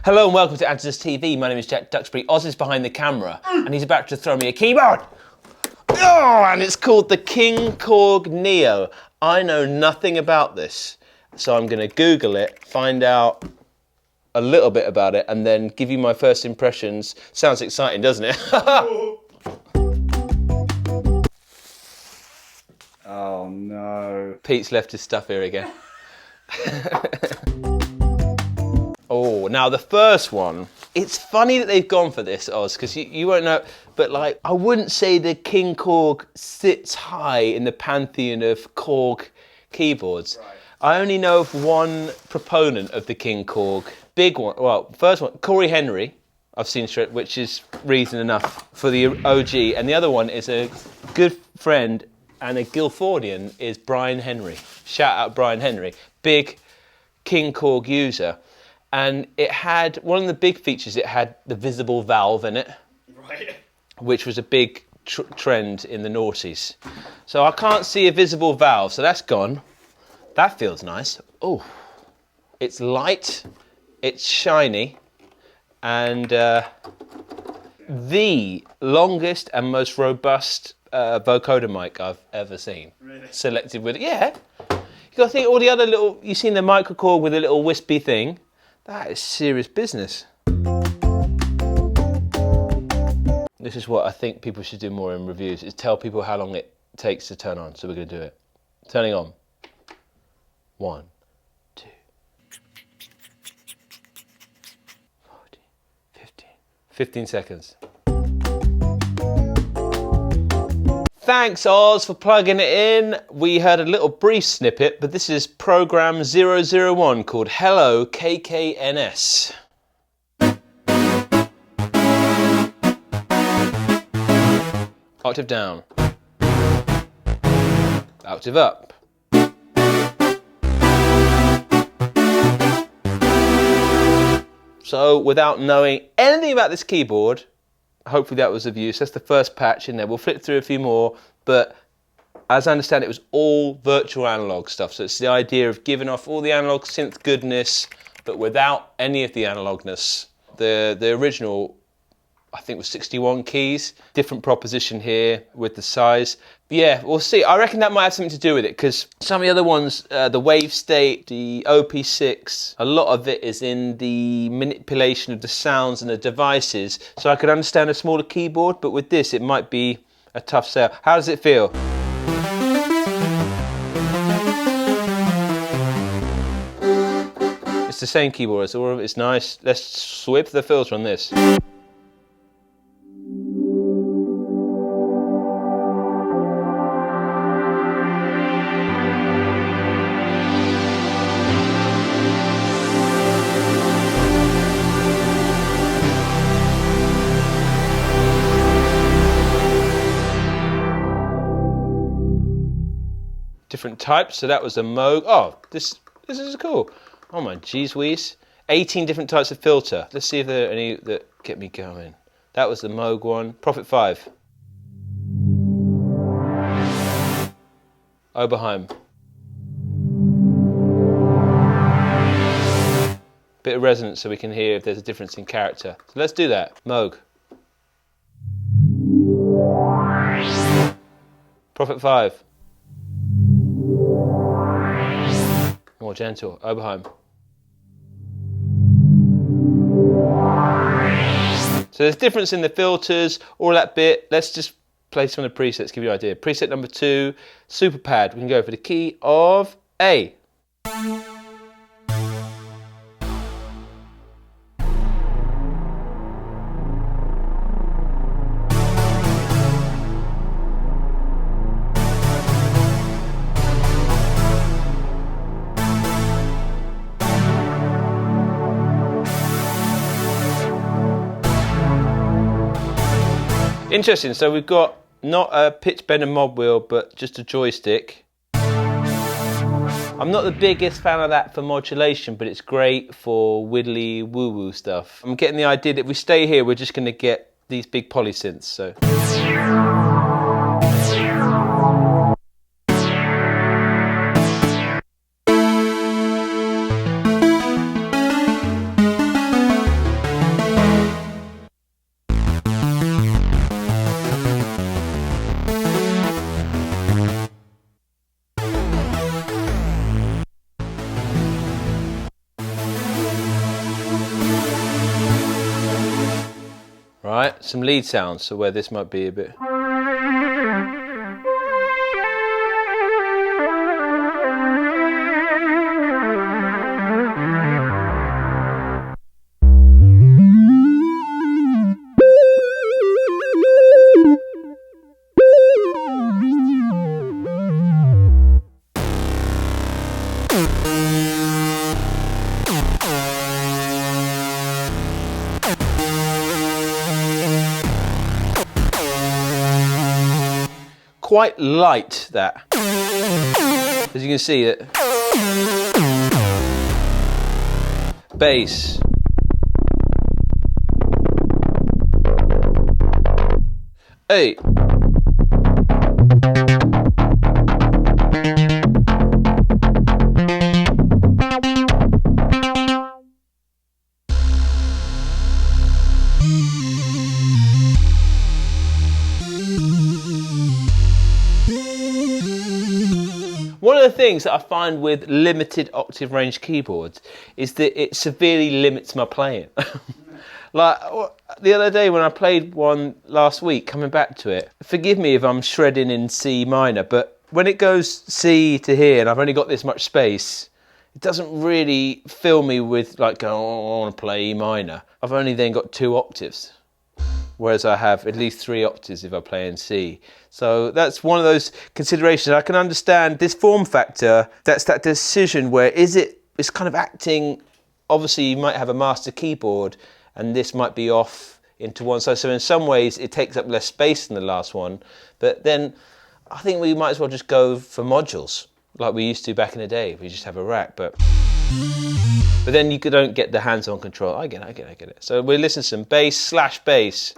Hello and welcome to Andertons TV. My name is Jack Duxbury. Oz is behind the camera and he's about to throw me a keyboard. Oh, and it's called the KingKorg Neo. I know nothing about this, so I'm going to Google it, find out a little bit about it, and then give you my first impressions. Sounds exciting, doesn't it? Oh no. Pete's left his stuff here again. Oh, now the first one, it's funny that they've gone for this, Oz, because you won't know, but like, I wouldn't say the KingKorg sits high in the pantheon of Korg keyboards. Right. I only know of one proponent of the KingKorg, big one, well, first one, Corey Henry, I've seen straight, which is reason enough for the OG, and the other one is a good friend and a Guilfordian is Brian Henry. Shout out Brian Henry, big KingKorg user. And it had, one of the big features, it had the visible valve in it, right, which was a big trend in the noughties. So I can't see a visible valve, so that's gone. That feels nice. Oh, it's light, it's shiny, and the longest and most robust vocoder mic I've ever seen. Really? Selected with it, yeah. You got to think all the other little, you've seen the microKorg with a little wispy thing. That is serious business. This is what I think people should do more in reviews, is tell people how long it takes to turn on. So we're going to do it. Turning on. 1, 2, 14, 15. 15 seconds. Thanks, Oz, for plugging it in. We heard a little brief snippet, but this is program 001 called Hello KKNS. Octave down. Octave up. So, without knowing anything about this keyboard, hopefully that was of use. That's the first patch in there. We'll flip through a few more, but as I understand it was all virtual analog stuff. So it's the idea of giving off all the analog synth goodness, but without any of the analogness. The original, I think, was 61 keys. Different proposition here with the size. Yeah, we'll see. I reckon that might have something to do with it, because some of the other ones, the wave state, the OP6, a lot of it is in the manipulation of the sounds and the devices. So I could understand a smaller keyboard, but with this, it might be a tough sell. How does it feel? It's the same keyboard, it's nice. Let's sweep the filter on this. Different types, so that was a Moog. Oh, this is cool. Oh my geez whiz. 18 different types of filter. Let's see if there are any that get me going. That was the Moog one. Prophet 5. Oberheim. Bit of resonance so we can hear if there's a difference in character. So let's do that. Moog. Prophet 5. More gentle. Oberheim. So there's difference in the filters, all that bit. Let's just play some of the presets, give you an idea. Preset number 2, super pad. We can go for the key of A. Interesting, so we've got not a pitch bend and mod wheel, but just a joystick. I'm not the biggest fan of that for modulation, but it's great for widdly woo-woo stuff. I'm getting the idea that if we stay here, we're just going to get these big polysynths, so. Right, some lead sounds, so where this might be a bit. Quite light, that. As you can see it. Bass. Hey. One of the things that I find with limited octave range keyboards is that it severely limits my playing. Like the other day when I played one last week, coming back to it, forgive me if I'm shredding in C minor, but when it goes C to here and I've only got this much space, it doesn't really fill me with like, oh, I want to play E minor. I've only then got 2 octaves. Whereas I have at least 3 octaves if I play in C. So that's one of those considerations. I can understand this form factor, that's that decision where it's kind of acting, obviously you might have a master keyboard and this might be off into one side. So in some ways it takes up less space than the last one. But then I think we might as well just go for modules like we used to back in the day. We just have a rack, but then you don't get the hands-on control. I get it. So we'll listen to some bass/bass.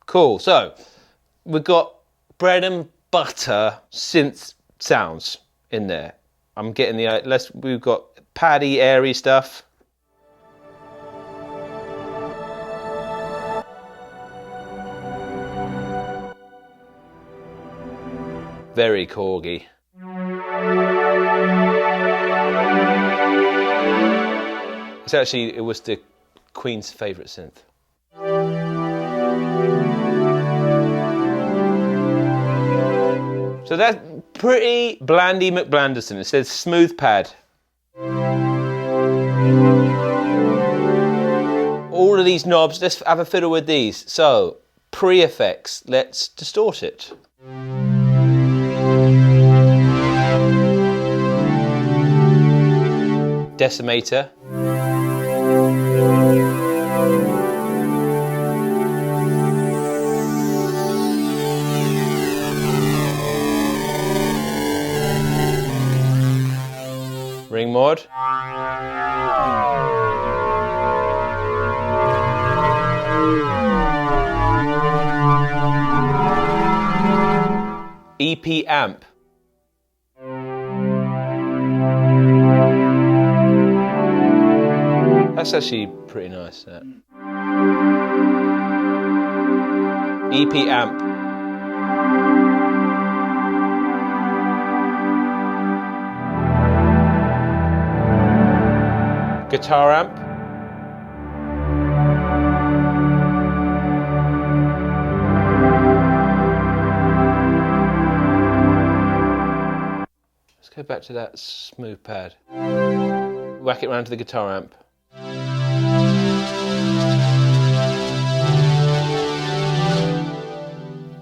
Cool, so we've got bread and butter synth sounds in there. I'm getting we've got paddy, airy stuff. Very Korgy. It was the Queen's favourite synth. So that's pretty Blandy McBlanderson. It says smooth pad. All of these knobs, let's have a fiddle with these. So, pre-effects, let's distort it. Decimator. Ring mod. EP amp. That's actually pretty nice, that. EP amp. Guitar amp. Let's go back to that smooth pad. Whack it round to the guitar amp.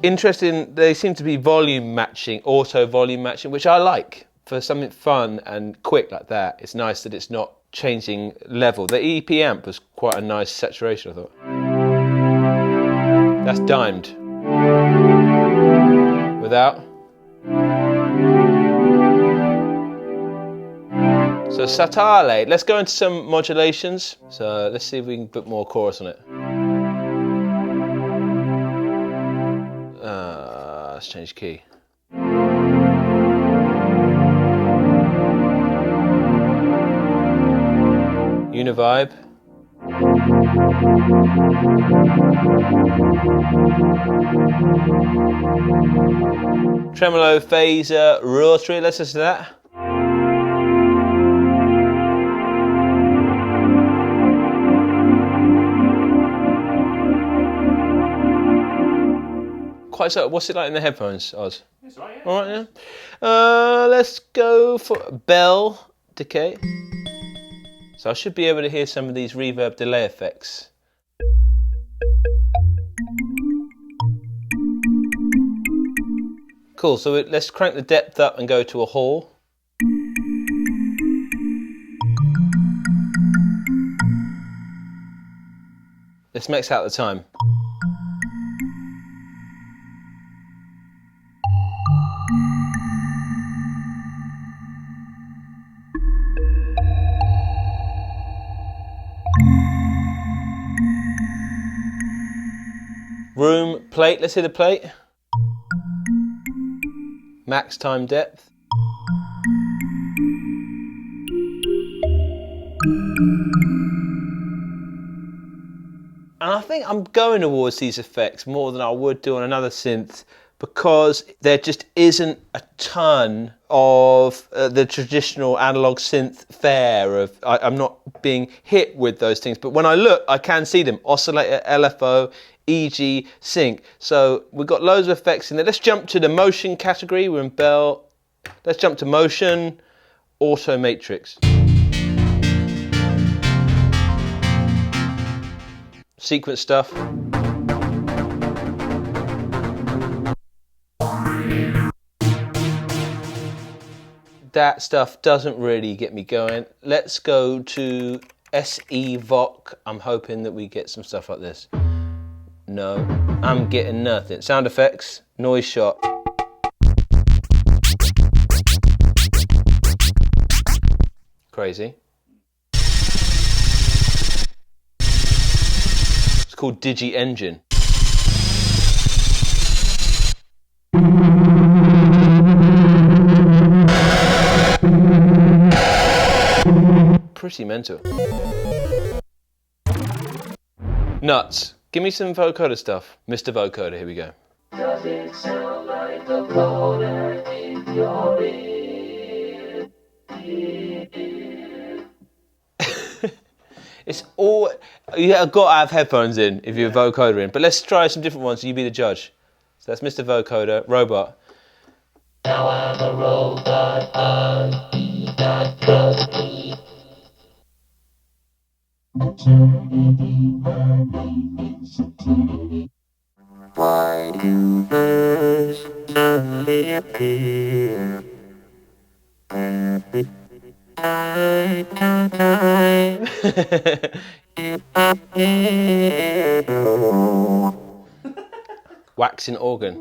Interesting, they seem to be volume matching, auto volume matching, which I like. For something fun and quick like that, it's nice that it's not changing level. The EP amp was quite a nice saturation, I thought. That's dimed. Without. So Satale, let's go into some modulations. So let's see if we can put more chorus on it. let's change key. Univibe. Tremolo, phaser, rotary, let's listen to that. Quite so. What's it like in the headphones, Oz? It's all right, yeah. All right, yeah. Let's go for bell decay. So I should be able to hear some of these reverb delay effects. Cool, so let's crank the depth up and go to a hall. Let's max out the time. Room, plate, let's hear the plate. Max time depth. And I think I'm going towards these effects more than I would do on another synth because there just isn't a ton of the traditional analog synth fare of, I'm not being hit with those things, but when I look, I can see them. Oscillator, LFO, EG, sync. So we've got loads of effects in there. Let's jump to the motion category. We're in bell. Let's jump to motion, auto matrix. Sequence stuff. That stuff doesn't really get me going. Let's go to SE Voc. I'm hoping that we get some stuff like this. No, I'm getting nothing. Sound effects, noise shot. Crazy. It's called Digi Engine. Pretty mental. Nuts. Give me some vocoder stuff. Mr. Vocoder, here we go. Does it sound like a vocoder in your ear? It's all, you've got to have headphones in if you're a vocoder in, but let's try some different ones so you be the judge. So that's Mr. Vocoder, robot. Now I'm a robot, I be not trusty. Why do birds suddenly appear? Every time waxing organ.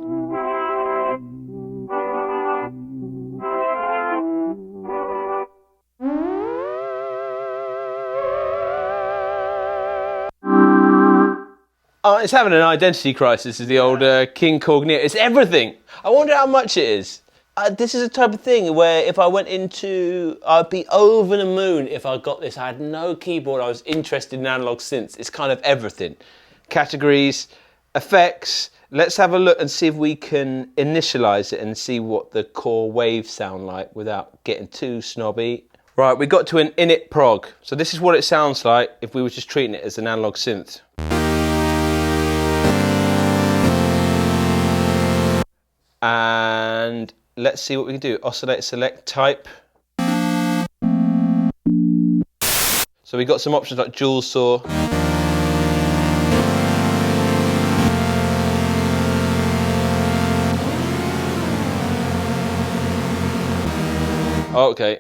Oh, it's having an identity crisis, is the old KingKorg. It's everything. I wonder how much it is. This is a type of thing where if I went into, I'd be over the moon if I got this. I had no keyboard. I was interested in analog synths. It's kind of everything. Categories, effects. Let's have a look and see if we can initialize it and see what the core waves sound like without getting too snobby. Right, we got to an INIT prog. So this is what it sounds like if we were just treating it as an analog synth. And let's see what we can do. Oscillator select type. So we got some options like dual saw. Okay.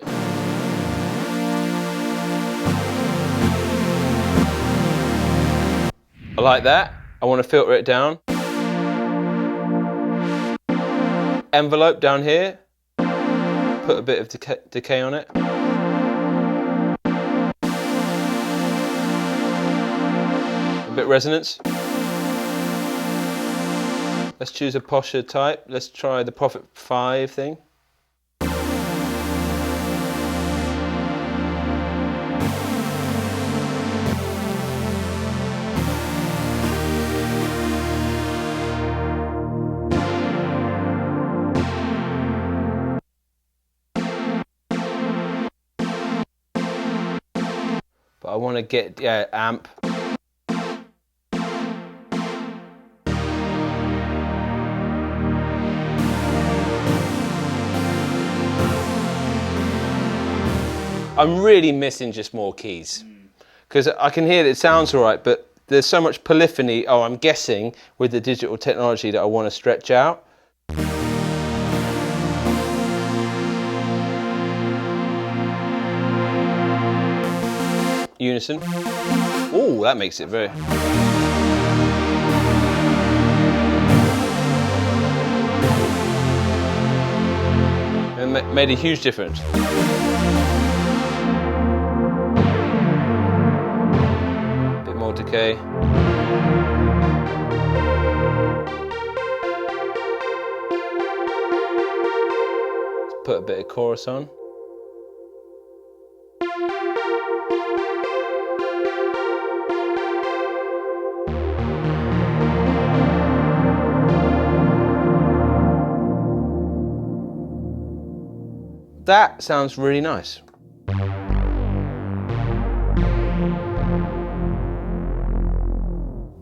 I like that. I want to filter it down. Envelope down here. Put a bit of decay on it. A bit resonance. Let's choose a posher type. Let's try the Prophet 5 thing. But I want to get amp. I'm really missing just more keys, because I can hear that it sounds all right, but there's so much polyphony, I'm guessing, with the digital technology that I want to stretch out. Unison. Oh, that makes it very... It made a huge difference. Bit more decay. Let's put a bit of chorus on. That sounds really nice.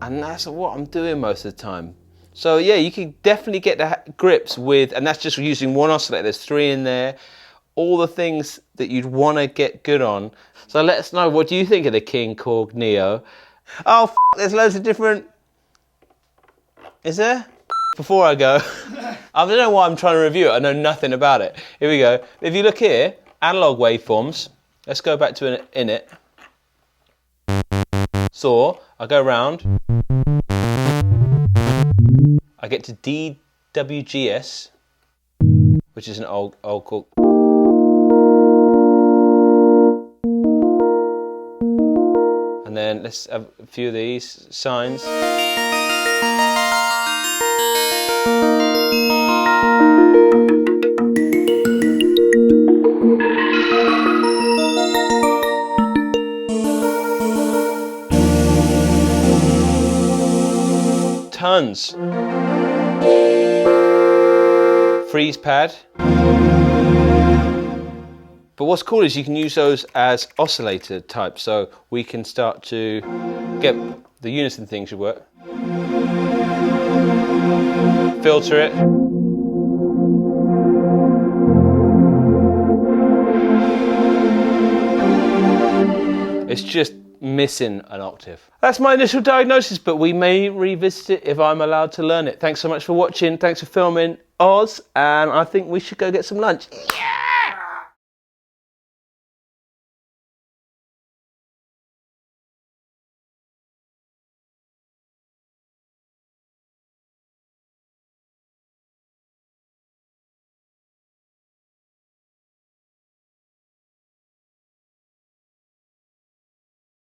And that's what I'm doing most of the time. So yeah, you can definitely get the grips with, and that's just using one oscillator. There's 3 in there. All the things that you'd want to get good on. So let us know, what do you think of the KingKorg Neo? Oh, there's loads of different... Is there? Before I go, I don't know why I'm trying to review it. I know nothing about it. Here we go. If you look here, analog waveforms. Let's go back to an INIT. So I go around. I get to DWGS, which is an old Korg. And then let's have a few of these sines. Tons. Freeze pad. But what's cool is you can use those as oscillator types, so we can start to get the unison thing should work. Filter it. It's just missing an octave. That's my initial diagnosis, but we may revisit it if I'm allowed to learn it. Thanks so much for watching. Thanks for filming Oz, and I think we should go get some lunch. Yeah!